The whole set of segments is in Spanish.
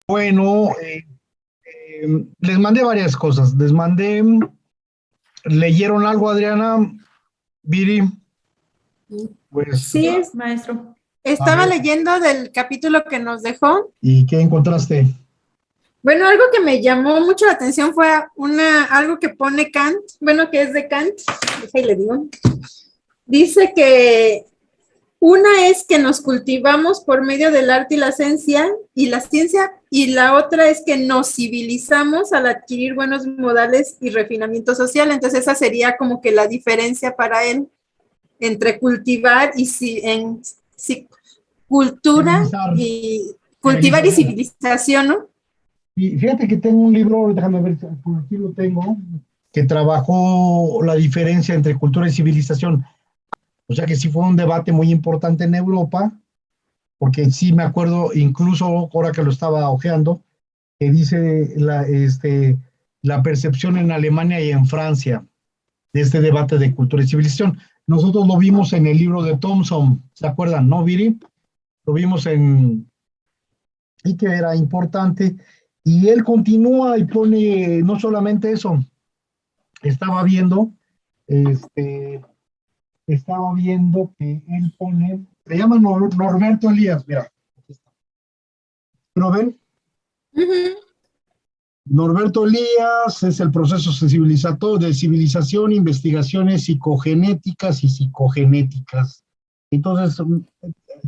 Bueno, les mandé varias cosas. Les mandé, ¿leyeron algo, Adriana? Viri, pues, Sí, maestro. a Estaba ver, leyendo del capítulo que nos dejó. ¿y qué encontraste? Bueno, algo que me llamó mucho la atención fue algo que pone Kant, bueno, que es de Kant, ahí le digo. Dice que una es que nos cultivamos por medio del arte y la ciencia, y la otra es que nos civilizamos al adquirir buenos modales y refinamiento social. Entonces esa sería como que la diferencia para él entre cultivar y cultura Civilizar, y cultivar y civilización. civilización, ¿no? Y fíjate que tengo un libro, déjame ver, por aquí lo tengo, que trabajó la diferencia entre cultura y civilización. O sea que sí fue un debate muy importante en Europa, porque sí me acuerdo, incluso ahora que lo estaba hojeando, que dice la percepción en Alemania y en Francia de este debate de cultura y civilización. Nosotros lo vimos en el libro de Thompson, ¿se acuerdan, no, Viri? Lo vimos y que era importante. Y él continúa y pone no solamente eso, estaba viendo, este, estaba viendo que él pone, se llama Norberto Elías, mira, ¿lo ven? Uh -huh. Norberto Elías es el proceso de civilización, investigaciones psicogenéticas y psicogenéticas. Entonces,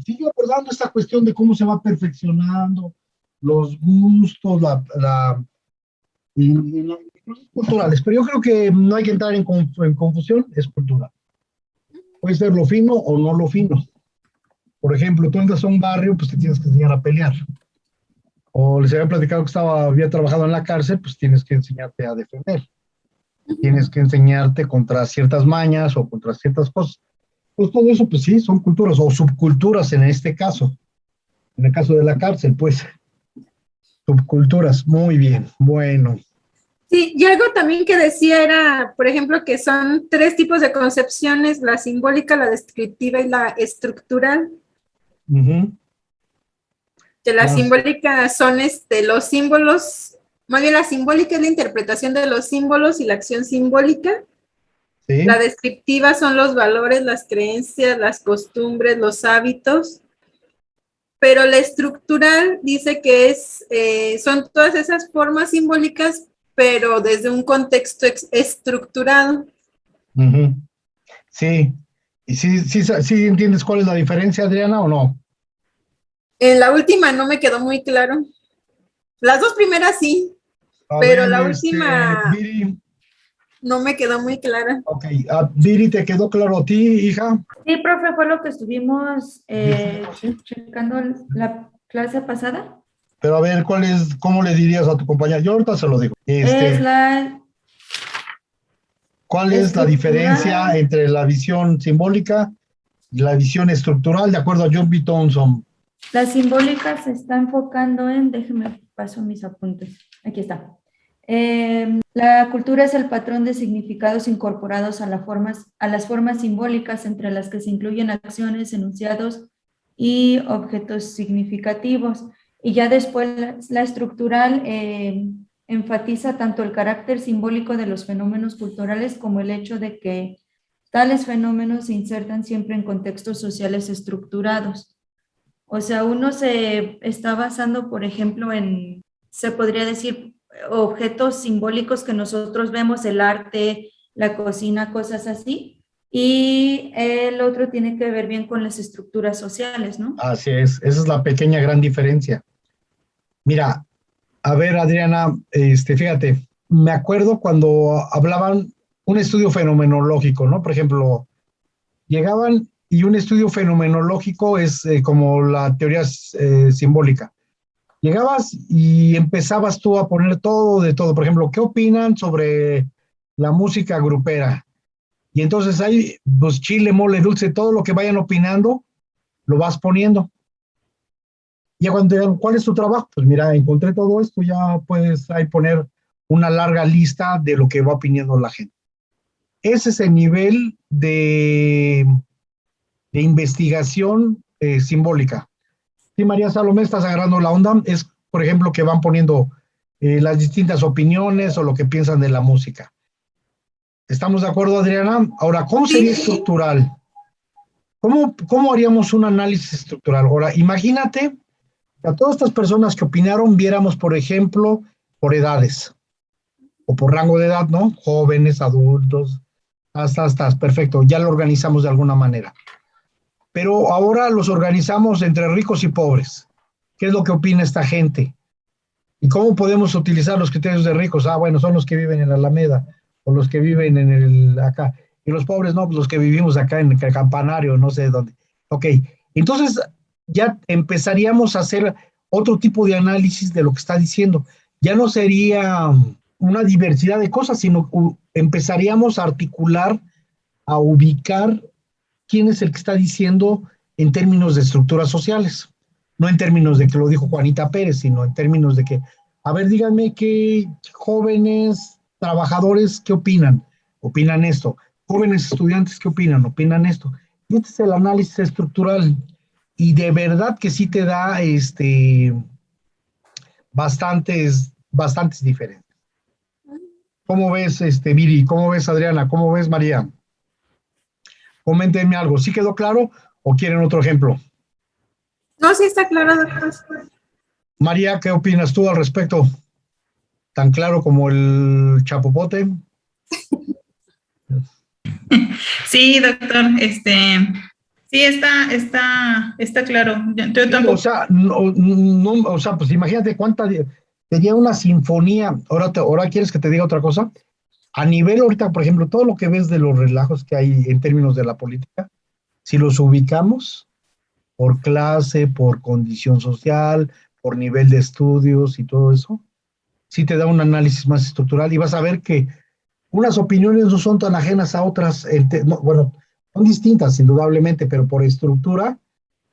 sigue abordando esta cuestión de cómo se va perfeccionando los gustos, y las cosas culturales, pero yo creo que no hay que entrar en confusión, es cultural. Puede ser lo fino o no lo fino. Por ejemplo, tú entras a un barrio, pues te tienes que enseñar a pelear. O les había platicado que había trabajado en la cárcel, pues tienes que enseñarte a defender. Tienes que enseñarte contra ciertas mañas o contra ciertas cosas. Pues todo eso, pues sí, son culturas o subculturas en este caso. En el caso de la cárcel, pues, subculturas. Muy bien, bueno. Sí, y algo también que decía era, por ejemplo, que son tres tipos de concepciones: la simbólica, la descriptiva y la estructural. Uh-huh. Que la Las, simbólica son los símbolos, más bien la simbólica es la interpretación de los símbolos y la acción simbólica. La sí. descriptiva son los valores, las creencias, las costumbres, los hábitos. Pero la estructural dice que son todas esas formas simbólicas, pero desde un contexto estructurado. Uh-huh. Sí. ¿Y sí entiendes cuál es la diferencia, Adriana, o no? En la última no me quedó muy claro. Las dos primeras sí, A pero ver, la última Viri, no me quedó muy clara. ok, Viri, ¿te quedó claro a ti, hija? Sí, profe, fue lo que estuvimos Sí. checando la clase pasada. Pero a ver, cómo le dirías a tu compañera? Yo ahorita se lo digo. Es la ¿Cuál es la diferencia estructural. entre la visión simbólica y la visión estructural, de acuerdo a John B. Thompson? La simbólica se está enfocando en, déjeme paso mis apuntes. Aquí está. La cultura es el patrón de significados incorporados a las formas simbólicas, entre las que se incluyen acciones, enunciados y objetos significativos. Y ya después la estructural enfatiza tanto el carácter simbólico de los fenómenos culturales como el hecho de que tales fenómenos se insertan siempre en contextos sociales estructurados. O sea, uno se está basando, por ejemplo, se podría decir, objetos simbólicos que nosotros vemos, el arte, la cocina, cosas así, y el otro tiene que ver bien con las estructuras sociales, ¿no? Así es, esa es la pequeña gran diferencia. Mira, a ver, Adriana, fíjate, me acuerdo cuando hablaban un estudio fenomenológico, ¿no? Por ejemplo, llegaban y un estudio fenomenológico es como la teoría simbólica. Llegabas y empezabas tú a poner todo de todo. Por ejemplo, ¿qué opinan sobre la música grupera? Y entonces ahí, pues chile, mole, dulce, todo lo que vayan opinando, lo vas poniendo. Y cuando te digan, ¿cuál es tu trabajo? Pues mira, encontré todo esto, ya puedes ahí poner una larga lista de lo que va opinando la gente. Ese es el nivel de investigación simbólica. Sí, María Salomé, estás agarrando la onda, es por ejemplo, que van poniendo las distintas opiniones o lo que piensan de la música. ¿Estamos de acuerdo, Adriana? Ahora, ¿cómo sería estructural? ¿Cómo haríamos un análisis estructural? Ahora, imagínate que a todas estas personas que opinaron viéramos, por ejemplo, por edades o por rango de edad, ¿no? Jóvenes, adultos, hasta, perfecto, ya lo organizamos de alguna manera. Pero ahora los organizamos entre ricos y pobres. ¿Qué es lo que opina esta gente? ¿Y cómo podemos utilizar los criterios de ricos? Ah, bueno, son los que viven en la Alameda o los que viven en acá. Y los pobres, no, pues los que vivimos acá en el Campanario, no sé dónde. Ok, entonces ya empezaríamos a hacer otro tipo de análisis de lo que está diciendo. Ya no sería una diversidad de cosas, sino empezaríamos a articular, a ubicar quién es el que está diciendo en términos de estructuras sociales. No en términos de que lo dijo Juanita Pérez, sino en términos de que, a ver, díganme qué jóvenes trabajadores, ¿qué opinan? Opinan esto. Jóvenes estudiantes, ¿qué opinan? Opinan esto. Y este es el análisis estructural. Y de verdad que sí te da bastantes diferencias. ¿Cómo ves, Viri? ¿Cómo ves, Adriana? ¿Cómo ves, María? Coméntenme algo. ¿Sí quedó claro o quieren otro ejemplo? No, sí está claro, doctor. María, ¿qué opinas tú al respecto? ¿Tan claro como el chapopote? Sí, doctor, sí, está claro. Yo tampoco. O sea, o sea, pues imagínate cuánta tenía una sinfonía. Ahora quieres que te diga otra cosa. A nivel ahorita, por ejemplo, todo lo que ves de los relajos que hay en términos de la política, si los ubicamos por clase, por condición social, por nivel de estudios y todo eso, sí te da un análisis más estructural y vas a ver que unas opiniones no son tan ajenas a otras, bueno, son distintas indudablemente, pero por estructura,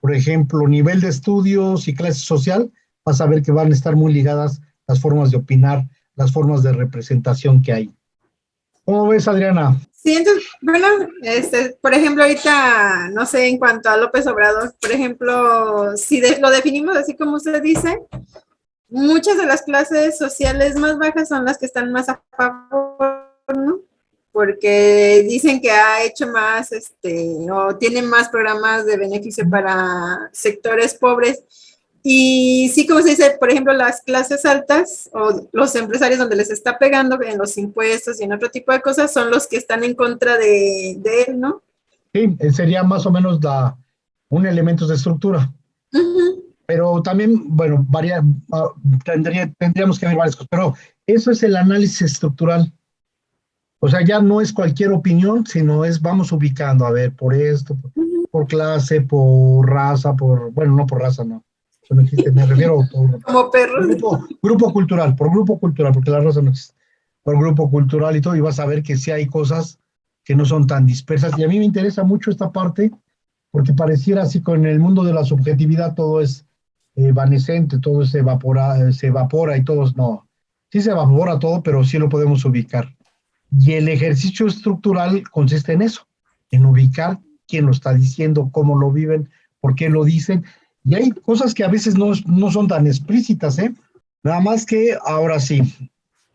por ejemplo, nivel de estudios y clase social, vas a ver que van a estar muy ligadas las formas de opinar, las formas de representación que hay. ¿Cómo ves, Adriana? Sí, entonces, bueno, por ejemplo, ahorita, no sé, en cuanto a López Obrador, por ejemplo, si lo definimos así como usted dice, muchas de las clases sociales más bajas son las que están más a favor, ¿no? Porque dicen que ha hecho más, o tiene más programas de beneficio para sectores pobres. Y sí, como se dice, por ejemplo, las clases altas o los empresarios donde les está pegando en los impuestos y en otro tipo de cosas son los que están en contra de él, ¿no? Sí, sería más o menos un elemento de estructura. Pero también, bueno, tendríamos que ver varias cosas, pero eso es el análisis estructural. O sea, ya no es cualquier opinión, sino vamos ubicando, a ver, por esto, por clase, por raza, bueno, no por raza, no. Eso no existe, me refiero como perros. Grupo cultural, porque la raza no existe. Por grupo cultural y todo, y vas a ver que sí hay cosas que no son tan dispersas. Y a mí me interesa mucho esta parte, porque pareciera así con el mundo de la subjetividad todo es evanescente, todo se evapora y todo, no. Sí se evapora todo, pero sí lo podemos ubicar. Y el ejercicio estructural consiste en eso, en ubicar quién lo está diciendo, cómo lo viven, por qué lo dicen. Y hay cosas que a veces no son tan explícitas, ¿eh? Nada más que ahora sí,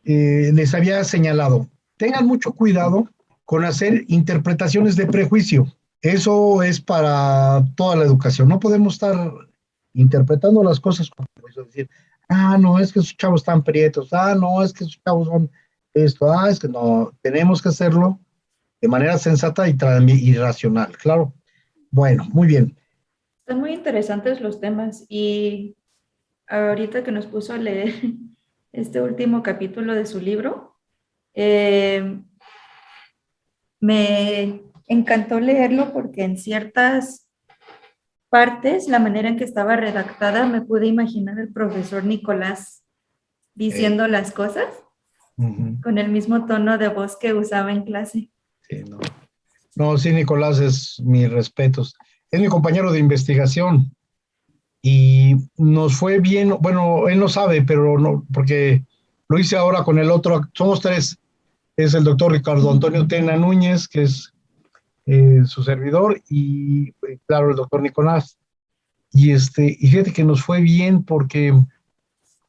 les había señalado, tengan mucho cuidado con hacer interpretaciones de prejuicio. Eso es para toda la educación. No podemos estar interpretando las cosas como decir, no, es que esos chavos están prietos, no, es que esos chavos son esto, es que no, tenemos que hacerlo de manera sensata y racional, claro. Bueno, muy bien. Están muy interesantes los temas y ahorita que nos puso a leer este último capítulo de su libro, me encantó leerlo porque en ciertas partes, la manera en que estaba redactada, me pude imaginar el profesor Nicolás diciendo las cosas con el mismo tono de voz que usaba en clase. Sí, no, sí, Nicolás, es mis respetos. Es mi compañero de investigación y nos fue bien, bueno, él no sabe, pero no, porque lo hice ahora con el otro, somos tres, es el doctor Ricardo Antonio Tena Núñez, que es su servidor, y claro, el doctor Nicolás. Y fíjate que nos fue bien porque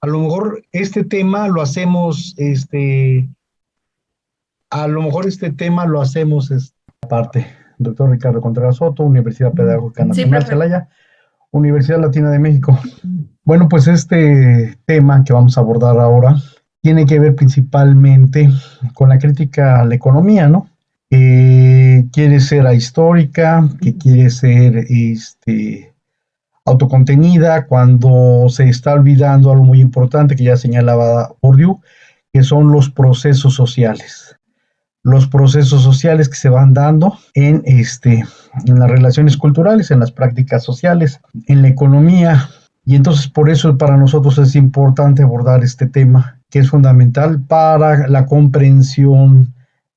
A lo mejor este tema lo hacemos, aparte. Doctor Ricardo Contreras Soto, Universidad Pedagógica Nacional profe. Celaya, Universidad Latina de México. Bueno, pues este tema que vamos a abordar ahora tiene que ver principalmente con la crítica a la economía, ¿no? Que quiere ser ahistórica, que quiere ser autocontenida, cuando se está olvidando algo muy importante que ya señalaba Bourdieu, que son los procesos sociales. Los procesos sociales que se van dando en las relaciones culturales, en las prácticas sociales, en la economía. Y entonces por eso para nosotros es importante abordar este tema, que es fundamental para la comprensión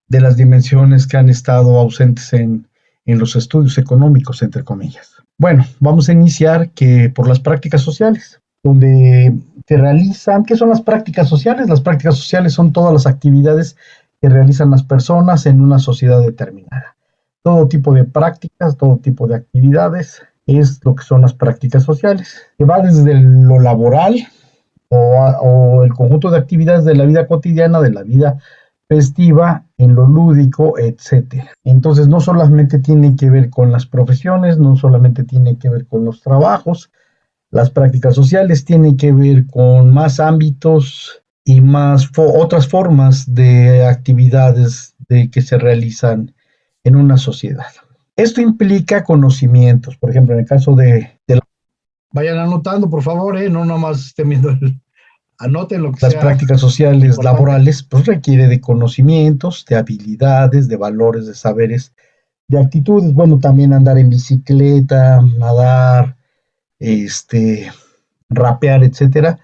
de las dimensiones que han estado ausentes en los estudios económicos, entre comillas. Bueno, vamos a iniciar por las prácticas sociales, donde se realizan. ¿Qué son las prácticas sociales? Las prácticas sociales son todas las actividades que realizan las personas en una sociedad determinada. Todo tipo de prácticas, todo tipo de actividades es lo que son las prácticas sociales, que va desde lo laboral o el conjunto de actividades de la vida cotidiana, de la vida festiva, en lo lúdico, etcétera. Entonces no solamente tiene que ver con las profesiones, no solamente tiene que ver con los trabajos, las prácticas sociales tienen que ver con más ámbitos y más otras formas de actividades que se realizan en una sociedad. Esto implica conocimientos, por ejemplo, en el caso Vayan anotando, por favor, no nomás estén viendo anoten lo que las prácticas sociales importante. Laborales, pues requiere de conocimientos, de habilidades, de valores, de saberes, de actitudes. Bueno, también andar en bicicleta, nadar, rapear, etcétera.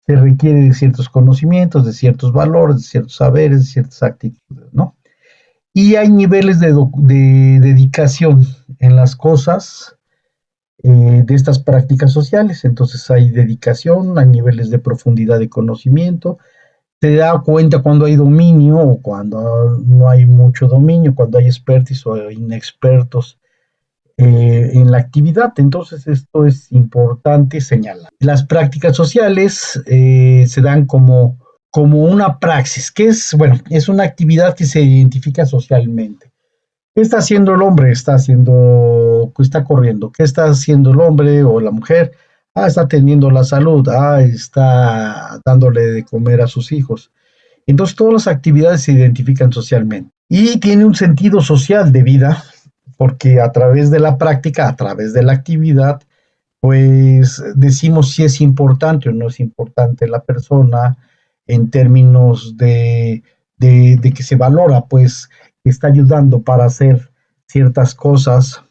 Se requiere de ciertos conocimientos, de ciertos valores, de ciertos saberes, de ciertas actitudes, ¿no? Y hay niveles de dedicación en las cosas de estas prácticas sociales. Entonces hay dedicación, hay niveles de profundidad de conocimiento. Se da cuenta cuando hay dominio o cuando no hay mucho dominio, cuando hay expertos o inexpertos en la actividad. Entonces esto es importante señalar. Las prácticas sociales se dan como una praxis, que es una actividad que se identifica socialmente. ¿Qué está haciendo el hombre? Está corriendo. ¿Qué está haciendo el hombre o la mujer? Está atendiendo la salud. Está dándole de comer a sus hijos. Entonces todas las actividades se identifican socialmente. Y tiene un sentido social de vida, porque a través de la práctica, a través de la actividad, pues decimos si es importante o no es importante la persona en términos de que se valora, pues está ayudando para hacer ciertas cosas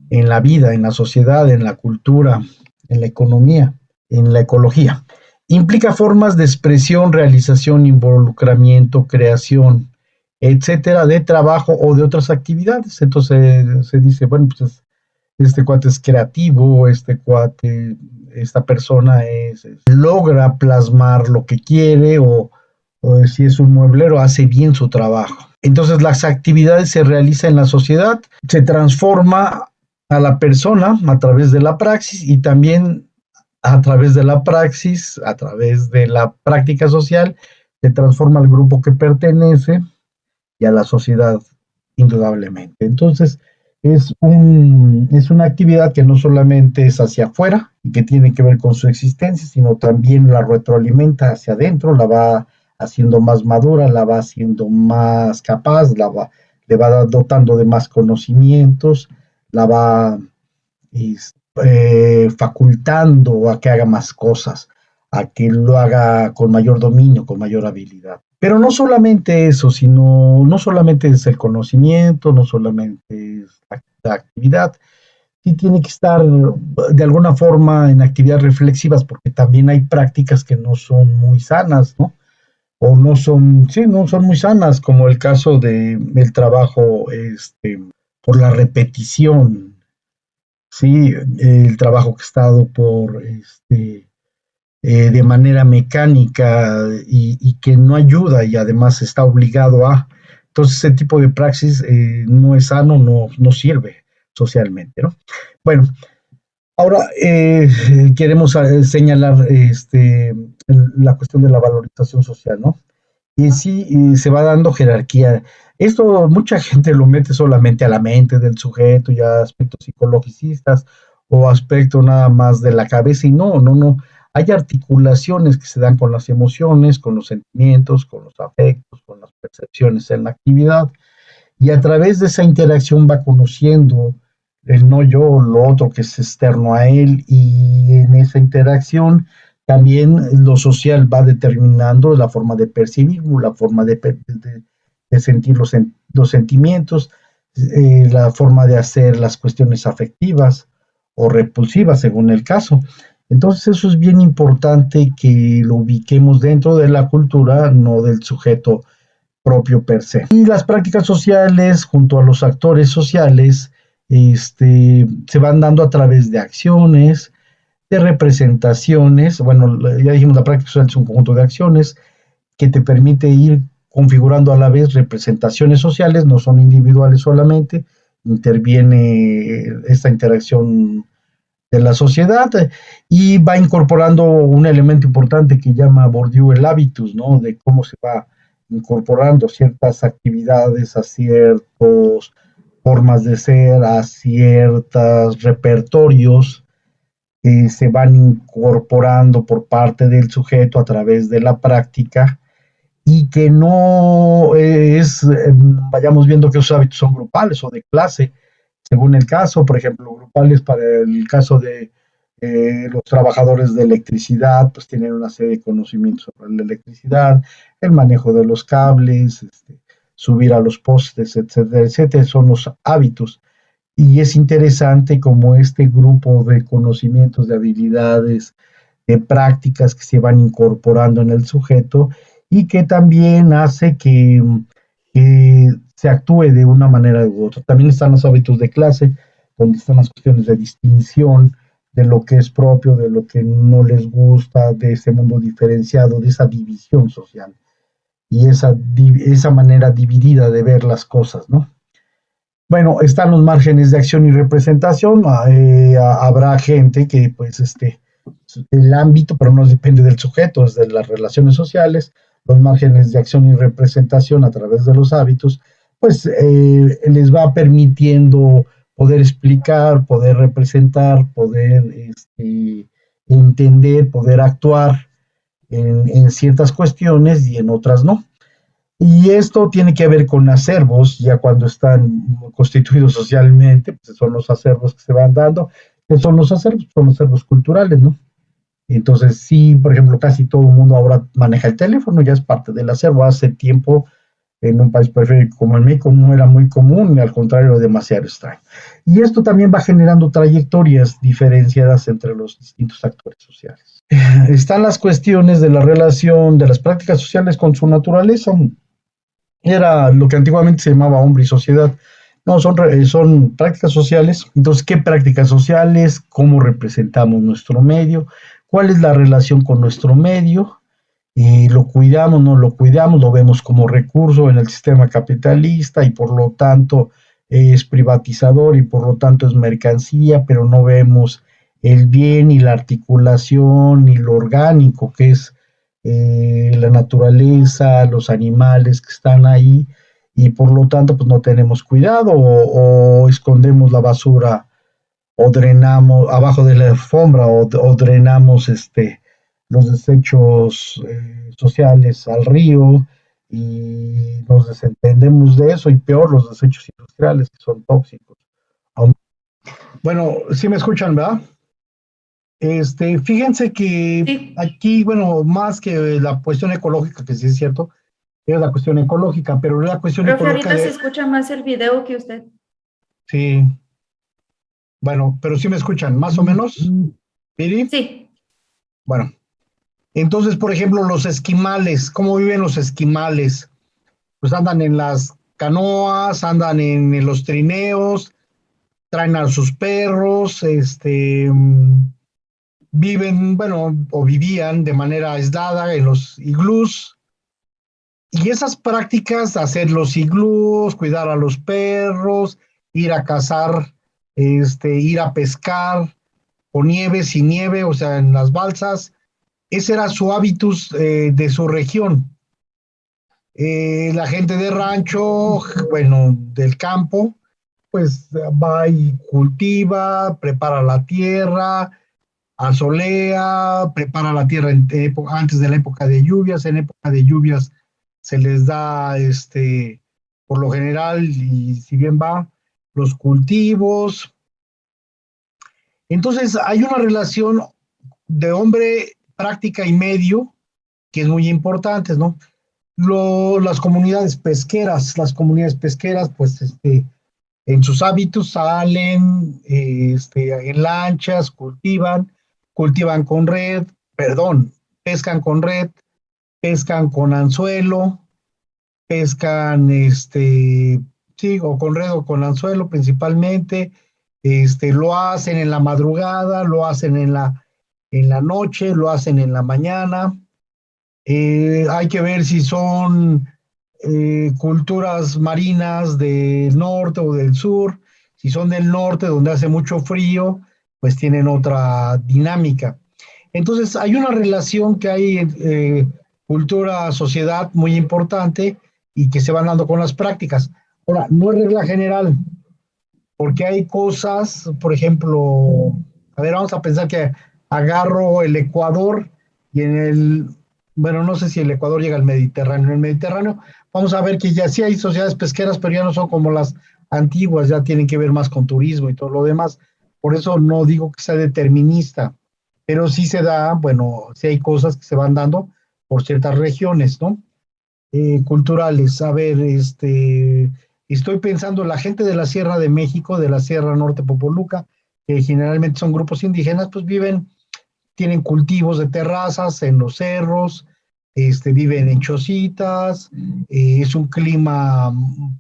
en la vida, en la sociedad, en la cultura, en la economía, en la ecología. Implica formas de expresión, realización, involucramiento, creación, etcétera, de trabajo o de otras actividades. Entonces se dice, bueno, pues este cuate es creativo, esta persona logra plasmar lo que quiere o si es un mueblero, hace bien su trabajo. Entonces las actividades se realizan en la sociedad, se transforma a la persona a través de la praxis y también a través de la praxis, a través de la práctica social, se transforma al grupo que pertenece y a la sociedad, indudablemente. Entonces, es una actividad que no solamente es hacia afuera y que tiene que ver con su existencia, sino también la retroalimenta hacia adentro, la va haciendo más madura, la va haciendo más capaz, le va dotando de más conocimientos, la va facultando a que haga más cosas, a que lo haga con mayor dominio, con mayor habilidad. Pero no solamente eso, no solamente es el conocimiento, no solamente es la actividad, sí tiene que estar de alguna forma en actividades reflexivas, porque también hay prácticas que no son muy sanas, ¿no? O no son muy sanas, como el caso del trabajo por la repetición, ¿sí? El trabajo que está dado de manera mecánica y que no ayuda y además está obligado a. Entonces ese tipo de praxis no es sano, no sirve socialmente, ¿no? Bueno, Ahora, queremos señalar la cuestión de la valorización social, ¿no? Y sí, y se va dando jerarquía. Esto mucha gente lo mete solamente a la mente del sujeto y a aspectos psicologicistas o aspectos nada más de la cabeza y no, no, no. Hay articulaciones que se dan con las emociones, con los sentimientos, con los afectos, con las percepciones en la actividad y a través de esa interacción va conociendo el no yo, lo otro que es externo a él y en esa interacción también lo social va determinando la forma de percibir, la forma de sentir los sentimientos, la forma de hacer las cuestiones afectivas o repulsivas según el caso. Entonces eso es bien importante que lo ubiquemos dentro de la cultura, no del sujeto propio per se. Y las prácticas sociales junto a los actores sociales se van dando a través de acciones, de representaciones. Bueno, ya dijimos, la práctica social es un conjunto de acciones que te permite ir configurando a la vez representaciones sociales, no son individuales solamente, interviene esta interacción de la sociedad y va incorporando un elemento importante que llama Bourdieu el hábitus, ¿no? De cómo se va incorporando ciertas actividades a ciertas formas de ser, a ciertos repertorios que se van incorporando por parte del sujeto a través de la práctica y que no vayamos viendo que esos hábitos son grupales o de clase, según el caso, por ejemplo, grupales para el caso de los trabajadores de electricidad, pues tienen una serie de conocimientos sobre la electricidad, el manejo de los cables, subir a los postes, etcétera, etcétera, son los hábitos. Y es interesante como este grupo de conocimientos, de habilidades, de prácticas que se van incorporando en el sujeto y que también hace que se actúe de una manera u otra. También están los hábitos de clase, donde están las cuestiones de distinción, de lo que es propio, de lo que no les gusta, de ese mundo diferenciado, de esa división social y esa manera dividida de ver las cosas, ¿no? Bueno, están los márgenes de acción y representación. Habrá gente que, pues, el ámbito, pero no depende del sujeto, es de las relaciones sociales, los márgenes de acción y representación a través de los hábitos, pues les va permitiendo poder explicar, poder representar, poder entender, poder actuar en ciertas cuestiones y en otras no. Y esto tiene que ver con acervos, ya cuando están constituidos socialmente, pues son los acervos que se van dando. ¿Qué son los acervos? Son los acervos culturales, ¿no? Entonces, sí, por ejemplo, casi todo el mundo ahora maneja el teléfono, ya es parte del acervo. Hace tiempo, en un país periférico como el México, no era muy común, y al contrario, demasiado extraño. Y esto también va generando trayectorias diferenciadas entre los distintos actores sociales. Están las cuestiones de la relación de las prácticas sociales con su naturaleza. Era lo que antiguamente se llamaba hombre y sociedad. No, son prácticas sociales. Entonces, ¿qué prácticas sociales? ¿Cómo representamos nuestro medio? ¿Cuál es la relación con nuestro medio? ¿Lo cuidamos, no lo cuidamos? ¿Lo vemos como recurso en el sistema capitalista y por lo tanto es privatizador y por lo tanto es mercancía, pero no vemos el bien y la articulación y lo orgánico que es la naturaleza, los animales que están ahí y por lo tanto pues no tenemos cuidado o escondemos la basura o drenamos abajo de la alfombra o drenamos los desechos sociales al río y nos desentendemos de eso y peor los desechos industriales que son tóxicos. Bueno, sí me escuchan, ¿verdad? Fíjense que Sí. aquí, bueno, más que la cuestión ecológica, que sí es cierto, es la cuestión ecológica, pero la cuestión Profe, ecológica ahorita se escucha más el video que usted. sí, bueno, pero sí me escuchan, más o menos, ¿Piri? Sí. Bueno, entonces, por ejemplo, los esquimales, ¿cómo viven los esquimales? Pues andan en las canoas, andan en los trineos, traen a sus perros, viven, bueno, o vivían de manera aislada en los iglús. Y esas prácticas, hacer los iglús, cuidar a los perros, ir a cazar, ir a pescar, con nieve, sin nieve, o sea, en las balsas. Ese era su hábitus de su región. La gente de rancho, bueno, del campo, pues va y cultiva, prepara la tierra, asolea, prepara la tierra antes de la época de lluvias. En época de lluvias se les da, por lo general, y si bien va, los cultivos. Entonces hay una relación de hombre práctica y medio que es muy importante, ¿no? Las comunidades pesqueras, pues, en sus hábitos salen, en lanchas, cultivan con red, perdón, pescan con red, pescan con anzuelo, pescan, sí, o con red o con anzuelo principalmente. Lo hacen en la madrugada, lo hacen en la noche, lo hacen en la mañana. Hay que ver si son culturas marinas del norte o del sur. Si son del norte, donde hace mucho frío, pues tienen otra dinámica. Entonces, hay una relación que hay cultura-sociedad muy importante y que se van dando con las prácticas. Ahora, no es regla general, porque hay cosas, por ejemplo, a ver, vamos a pensar que agarro el Ecuador y bueno, no sé si el Ecuador llega al Mediterráneo. En el Mediterráneo vamos a ver que ya sí hay sociedades pesqueras, pero ya no son como las antiguas, ya tienen que ver más con turismo y todo lo demás. Por eso no digo que sea determinista, pero sí se da, bueno, sí hay cosas que se van dando por ciertas regiones, ¿no? Culturales. A ver, estoy pensando la gente de la Sierra de México, de la Sierra Norte Popoluca, que generalmente son grupos indígenas, pues tienen cultivos de terrazas en los cerros, viven en chocitas, es un clima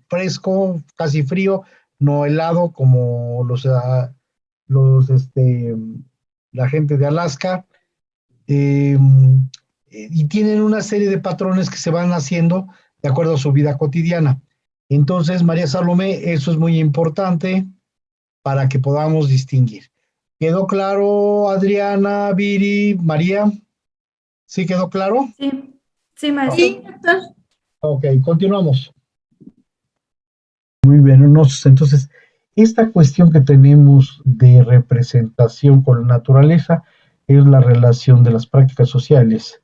fresco, casi frío, no helado como la gente de Alaska. eh, y tienen una serie de patrones que se van haciendo de acuerdo a su vida cotidiana. Entonces, María Salomé, eso es muy importante para que podamos distinguir. ¿Quedó claro, Adriana, Viri, María? ¿Sí quedó claro? Sí, sí, maestro. Sí, doctor. Ok, continuamos. Muy bien, entonces, esta cuestión que tenemos de representación con la naturaleza es la relación de las prácticas sociales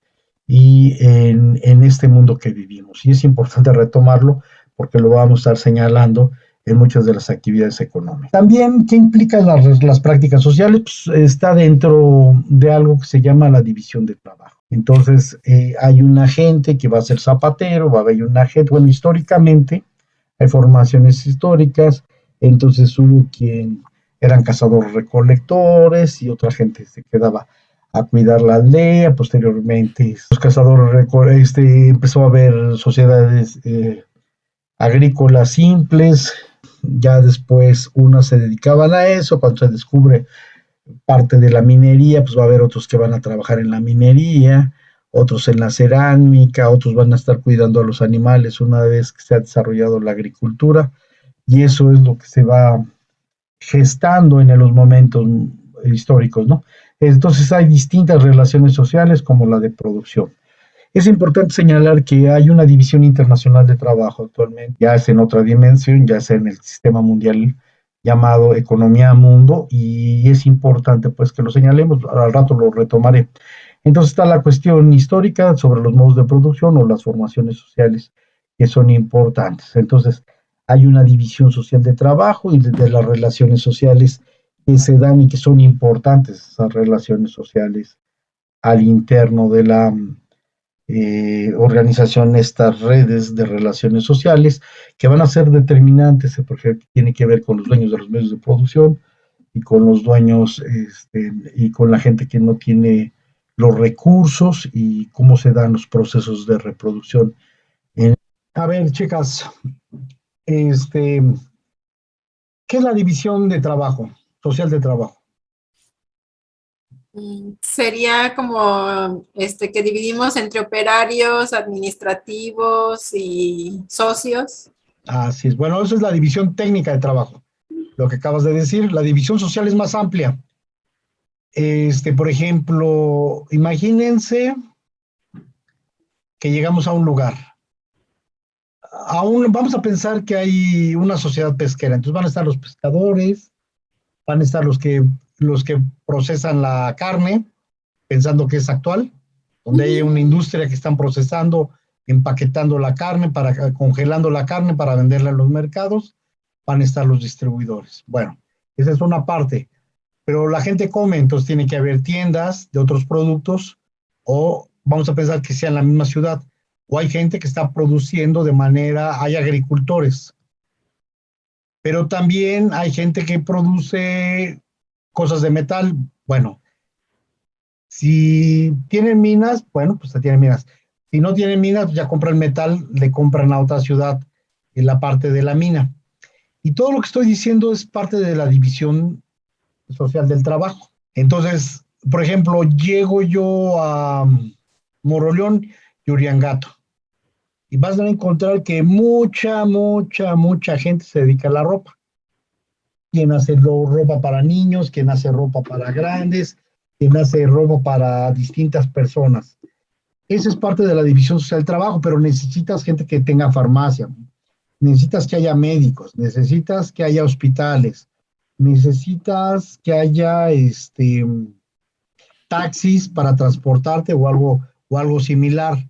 y en este mundo que vivimos. Y es importante retomarlo porque lo vamos a estar señalando en muchas de las actividades económicas. También, ¿qué implican las prácticas sociales? Pues, está dentro de algo que se llama la división de trabajo. Entonces, hay una gente que va a ser zapatero, va a haber una gente, bueno, históricamente, hay formaciones históricas, entonces hubo quien eran cazadores recolectores y otra gente se quedaba a cuidar la aldea. Posteriormente los cazadores empezó a haber sociedades agrícolas simples, ya después unas se dedicaban a eso. Cuando se descubre parte de la minería, pues va a haber otros que van a trabajar en la minería, otros en la cerámica, otros van a estar cuidando a los animales una vez que se ha desarrollado la agricultura, y eso es lo que se va gestando en los momentos históricos, ¿no? Entonces hay distintas relaciones sociales como la de producción. Es importante señalar que hay una división internacional de trabajo actualmente, ya es en otra dimensión, ya es en el sistema mundial llamado Economía Mundo, y es importante pues que lo señalemos, al rato lo retomaré. Entonces está la cuestión histórica sobre los modos de producción o las formaciones sociales que son importantes. Entonces hay una división social de trabajo y de las relaciones sociales que se dan y que son importantes, esas relaciones sociales al interno de la organización, estas redes de relaciones sociales que van a ser determinantes, porque tiene que ver con los dueños de los medios de producción y con los dueños y con la gente que no tiene los recursos y cómo se dan los procesos de reproducción. A ver, chicas, ¿qué es la división de trabajo, social de trabajo? Sería como que dividimos entre operarios, administrativos y socios. Así es. Bueno, eso es la división técnica de trabajo. Lo que acabas de decir, la división social es más amplia. Por ejemplo, imagínense que llegamos a un lugar. Vamos a pensar que hay una sociedad pesquera, entonces van a estar los pescadores, van a estar los que procesan la carne, pensando que es actual, donde hay una industria que están procesando, empaquetando la carne, congelando la carne para venderla en los mercados, van a estar los distribuidores. Bueno, esa es una parte, pero la gente come, entonces tiene que haber tiendas de otros productos, o vamos a pensar que sea en la misma ciudad, o hay gente que está produciendo hay agricultores, pero también hay gente que produce cosas de metal. Bueno, si tienen minas, bueno, pues tienen minas. Si no tienen minas, pues ya compran metal, le compran a otra ciudad en la parte de la mina. Y todo lo que estoy diciendo es parte de la división social del trabajo. Entonces, por ejemplo, llego yo a Moroleón y Uriangato, y vas a encontrar que mucha gente se dedica a la ropa. Quien hace ropa para niños, quien hace ropa para grandes, quien hace ropa para distintas personas. Esa es parte de la división social del trabajo, pero necesitas gente que tenga farmacia, necesitas que haya médicos, necesitas que haya hospitales, necesitas que haya taxis para transportarte o algo similar.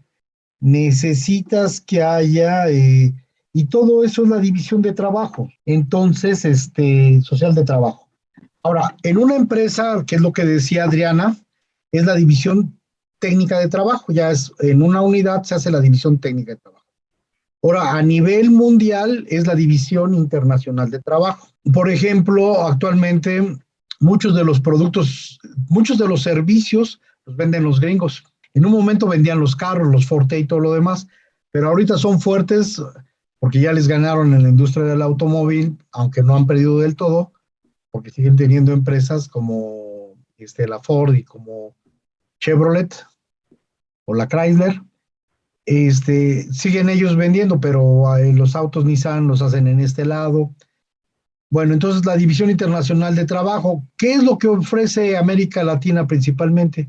Necesitas que haya, y todo eso es la división de trabajo. Entonces, social de trabajo. Ahora, en una empresa, que es lo que decía Adriana, es la división técnica de trabajo, en una unidad se hace la división técnica de trabajo. Ahora, a nivel mundial es la división internacional de trabajo. Por ejemplo, actualmente muchos de los productos, muchos de los servicios los venden los gringos. En un momento vendían los carros, los Forte y todo lo demás, pero ahorita son fuertes porque ya les ganaron en la industria del automóvil, aunque no han perdido del todo, porque siguen teniendo empresas como la Ford y como Chevrolet o la Chrysler. Siguen ellos vendiendo, pero los autos Nissan los hacen en este lado. Bueno, entonces la División Internacional de Trabajo, ¿qué es lo que ofrece América Latina principalmente?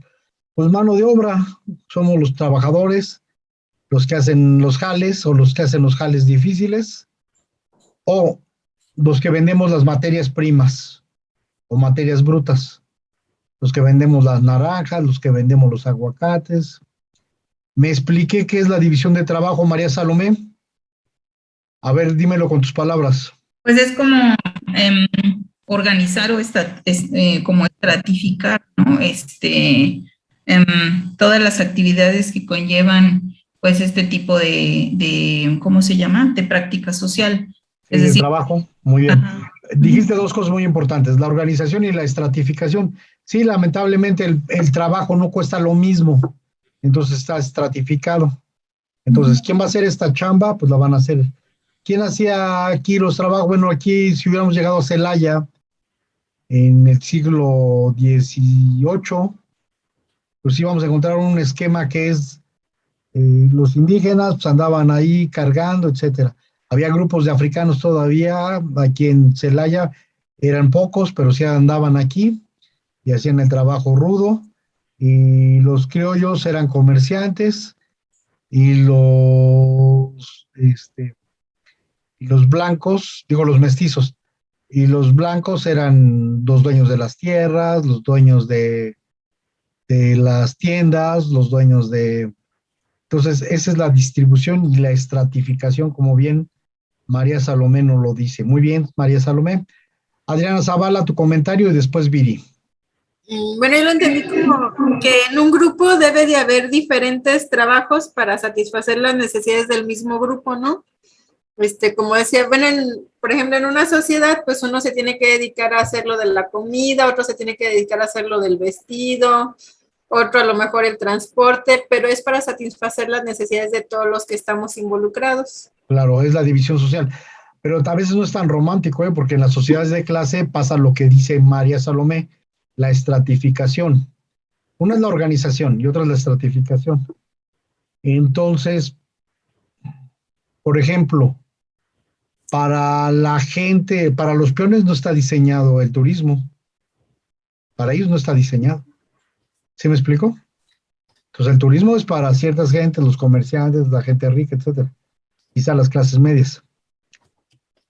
Pues mano de obra, somos los trabajadores, los que hacen los jales o los que hacen los jales difíciles, o los que vendemos las materias primas o materias brutas, los que vendemos las naranjas, los que vendemos los aguacates. ¿Me expliqué qué es la división de trabajo, María Salomé? A ver, dímelo con tus palabras. Pues es como organizar o como estratificar, ¿no? Todas las actividades que conllevan, pues, este tipo de ¿cómo se llama? De práctica social. Es de decir, trabajo, muy bien. ajá. Dijiste dos cosas muy importantes, la organización y la estratificación. Sí, lamentablemente el trabajo no cuesta lo mismo, entonces está estratificado. Entonces, ¿quién va a hacer esta chamba? Pues la van a hacer. ¿Quién hacía aquí los trabajos? Bueno, aquí si hubiéramos llegado a Celaya en el siglo XVIII, pues íbamos a encontrar un esquema que es los indígenas pues andaban ahí cargando, etcétera. Había grupos de africanos todavía aquí en Celaya, eran pocos, pero sí andaban aquí y hacían el trabajo rudo. Y los criollos eran comerciantes y los blancos, digo los mestizos, y los blancos eran los dueños de las tierras, los dueños de las tiendas, los dueños de... Entonces, esa es la distribución y la estratificación, como bien María Salomé nos lo dice. Muy bien, María Salomé. Adriana Zavala, tu comentario y después Viri. Bueno, yo lo entendí como que en un grupo debe de haber diferentes trabajos para satisfacer las necesidades del mismo grupo, ¿no? Como decía, bueno, por ejemplo, en una sociedad, pues uno se tiene que dedicar a hacer lo de la comida, otro se tiene que dedicar a hacer lo del vestido, otro a lo mejor el transporte, pero es para satisfacer las necesidades de todos los que estamos involucrados. Claro, es la división social. Pero a veces no es tan romántico, porque en las sociedades de clase pasa lo que dice María Salomé, la estratificación. Una es la organización y otra es la estratificación. Entonces, por ejemplo, para la gente, para los peones no está diseñado el turismo. Para ellos no está diseñado. ¿Sí me explico? Entonces el turismo es para ciertas gentes, los comerciantes, la gente rica, etcétera. Quizá las clases medias.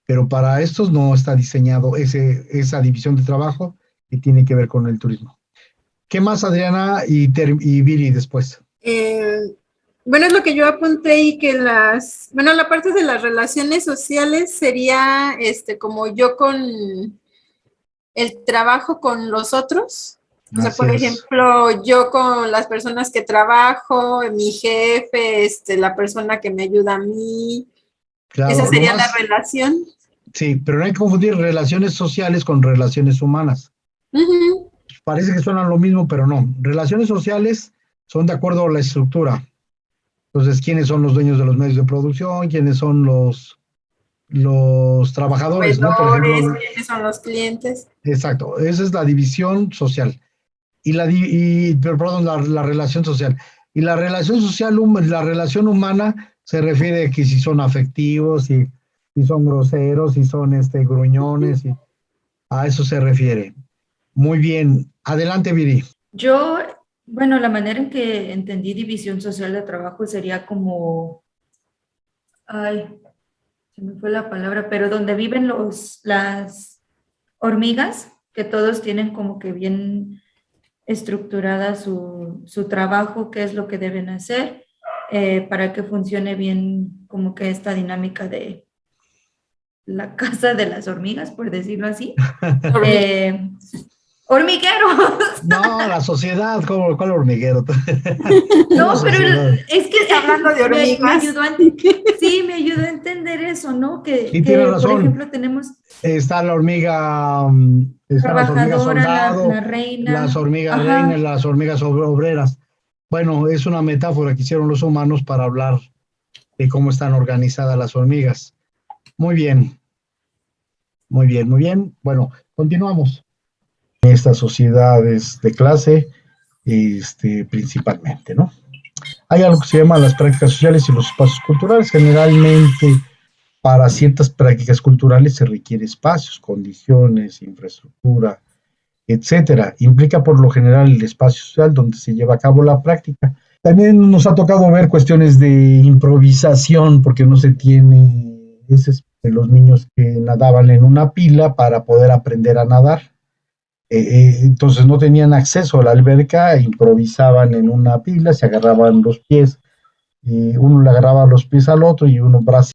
Pero para estos no está diseñado esa división de trabajo que tiene que ver con el turismo. ¿Qué más, Adriana y Viri después? Bueno, es lo que yo apunté y que la parte de las relaciones sociales sería como yo con el trabajo con los otros. O sea, por ejemplo, yo con las personas que trabajo, mi jefe, la persona que me ayuda a mí. Claro, esa sería la relación. Sí, pero no hay que confundir relaciones sociales con relaciones humanas. Parece que suenan lo mismo, pero no. Relaciones sociales son de acuerdo a la estructura. Entonces, ¿quiénes son los dueños de los medios de producción? ¿Quiénes son los trabajadores? ¿No? Por ejemplo, ¿quiénes son los clientes? Exacto, esa es la división social. La relación social. Y la relación social, la relación humana, se refiere a que si son afectivos, si son groseros, si son gruñones, y a eso se refiere. Muy bien. Adelante, Viri. Yo, bueno, la manera en que entendí división social de trabajo sería como, se me fue la palabra, pero donde viven las hormigas, que todos tienen como que bien estructurada su trabajo, qué es lo que deben hacer, para que funcione bien como que esta dinámica de la casa de las hormigas, por decirlo así. ¡Hormigueros! No, la sociedad, ¿cuál hormiguero? No, pero es que está hablando de hormigas. Me ayudó a entender eso, ¿no? Sí, tiene razón. Por ejemplo, tenemos... Está la hormiga... trabajadora, las hormigas soldado, la reina. Las hormigas reinas, las hormigas obreras. Bueno, es una metáfora que hicieron los humanos para hablar de cómo están organizadas las hormigas. Muy bien. Muy bien, muy bien. Bueno, continuamos. Estas sociedades de clase, principalmente, ¿no? Hay algo que se llama las prácticas sociales y los espacios culturales. Generalmente, para ciertas prácticas culturales se requiere espacios, condiciones, infraestructura, etcétera. Implica por lo general el espacio social donde se lleva a cabo la práctica. También nos ha tocado ver cuestiones de improvisación, porque no se tiene los niños que nadaban en una pila para poder aprender a nadar. Entonces no tenían acceso a la alberca, improvisaban en una pila, se agarraban los pies, uno le agarraba los pies al otro y uno brazos